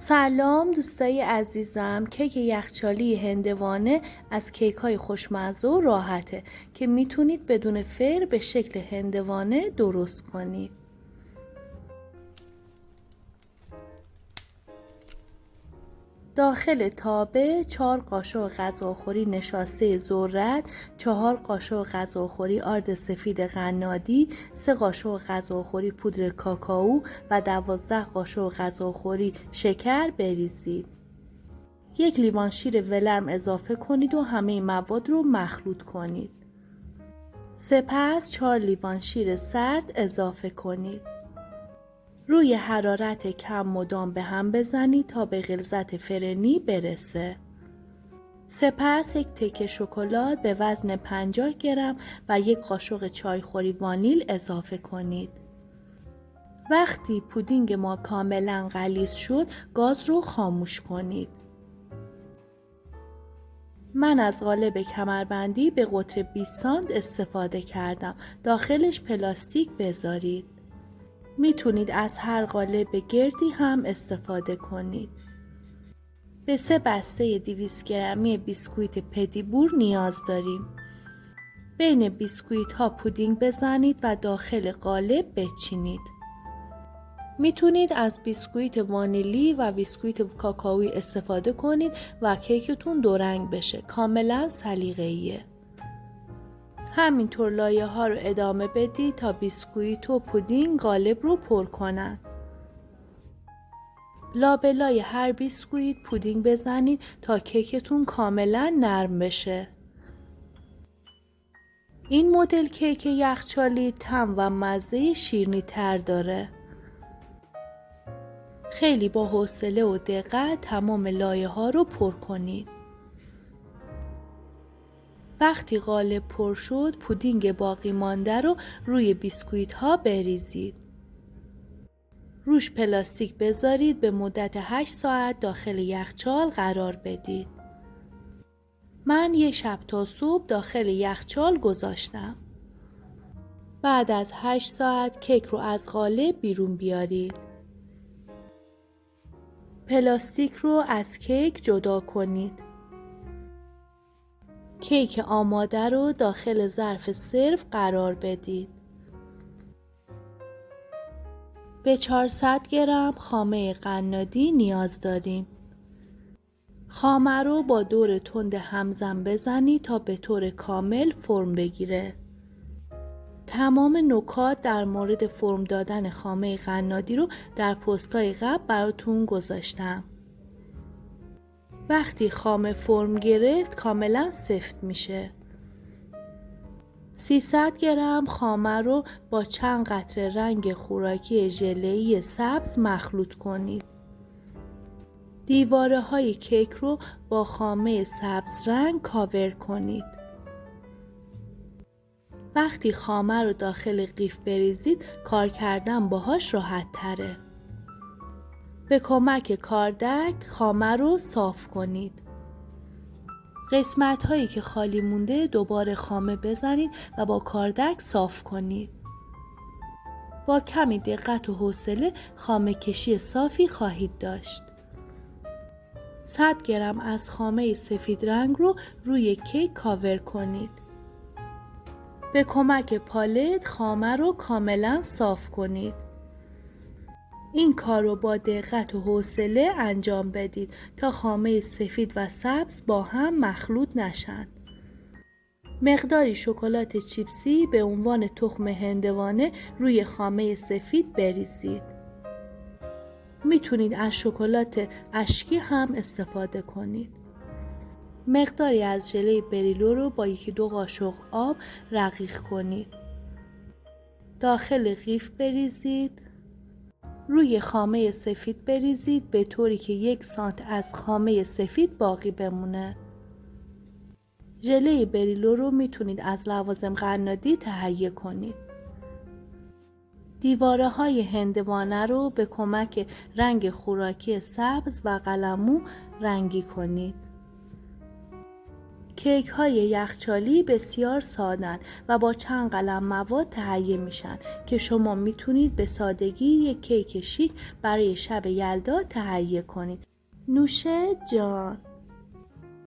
سلام دوستای عزیزم. کیک یخچالی هندوانه از کیک‌های خوشمزه و راحته که میتونید بدون فر به شکل هندوانه درست کنید. داخل تابه 4 قاشق غذاخوری نشاسته ذرت، 4 قاشق غذاخوری آرد سفید قنادی، 3 قاشق غذاخوری پودر کاکائو و 12 قاشق غذاخوری شکر بریزید. 1 لیوان شیر ولرم اضافه کنید و همه مواد رو مخلوط کنید. سپس 4 لیوان شیر سرد اضافه کنید. روی حرارت کم مدام به هم بزنید تا به غلظت فرنی برسه. سپس 1 تکه شکلات به وزن 50 گرم و 1 قاشق چایخوری وانیل اضافه کنید. وقتی پودینگ ما کاملا غلیظ شد، گاز رو خاموش کنید. من از قالب کمربندی به قطر 20 سانت استفاده کردم. داخلش پلاستیک بذارید. میتونید از هر قالب گردی هم استفاده کنید. به 3 بسته 200 گرمی بیسکویت پدیبور نیاز داریم. بین بیسکویت ها پودینگ بزنید و داخل قالب بچینید. میتونید از بیسکویت وانیلی و بیسکویت کاکائویی استفاده کنید و کیکتون دورنگ بشه. کاملا سلیقه‌ایه. همینطور لایه ها رو ادامه بدید تا بیسکویت و پودینگ قالب رو پر کنن. لابلای هر بیسکویت پودینگ بزنید تا کیکتون کاملا نرم بشه. این مدل کیک یخچالی طعم و مزه شیرینی تر داره. خیلی با حوصله و دقت تمام لایه ها رو پر کنید. وقتی قالب پر شد، پودینگ باقی مانده رو روی بیسکویت ها بریزید. روش پلاستیک بذارید، به مدت 8 ساعت داخل یخچال قرار بدید. من یه شب تا صبح داخل یخچال گذاشتم. بعد از 8 ساعت کیک رو از قالب بیرون بیارید. پلاستیک رو از کیک جدا کنید. کیک آماده رو داخل ظرف سرو قرار بدید. به 400 گرم خامه قنادی نیاز داریم. خامه رو با دور تند همزن بزنید تا به طور کامل فرم بگیره. تمام نکات در مورد فرم دادن خامه قنادی رو در پست‌های قبل براتون گذاشتم. وقتی خامه فرم گرفت کاملا سفت میشه. 300 گرم خامه رو با چند قطره رنگ خوراکی ژله‌ای سبز مخلوط کنید. دیواره های کیک رو با خامه سبز رنگ کاور کنید. وقتی خامه رو داخل قیف بریزید، کار کردن باهاش راحت تره. به کمک کاردک خامه رو صاف کنید. قسمت هایی که خالی مونده دوباره خامه بزنید و با کاردک صاف کنید. با کمی دقت و حوصله خامه کشی صافی خواهید داشت. 100 گرم از خامه سفید رنگ رو روی کیک کاور کنید. به کمک پالت خامه رو کاملا صاف کنید. این کار رو با دقت و حوصله انجام بدید تا خامه سفید و سبز با هم مخلوط نشن. مقداری شکلات چیپسی به عنوان تخم هندوانه روی خامه سفید بریزید. میتونید از شکلات اشکی هم استفاده کنید. مقداری از ژله بریلو رو با 1-2 قاشق آب رقیق کنید. داخل قیف بریزید. روی خامه سفید بریزید به طوری که 1 سانت از خامه سفید باقی بمونه. ژله بریلو رو میتونید از لوازم قنادی تهیه کنید. دیواره های هندوانه رو به کمک رنگ خوراکی سبز و قلمو رنگی کنید. کیک های یخچالی بسیار سادن و با چند قلم مواد تهیه میشن که شما میتونید به سادگی یک کیک شیک برای شب یلدا تهیه کنید. نوشه جان.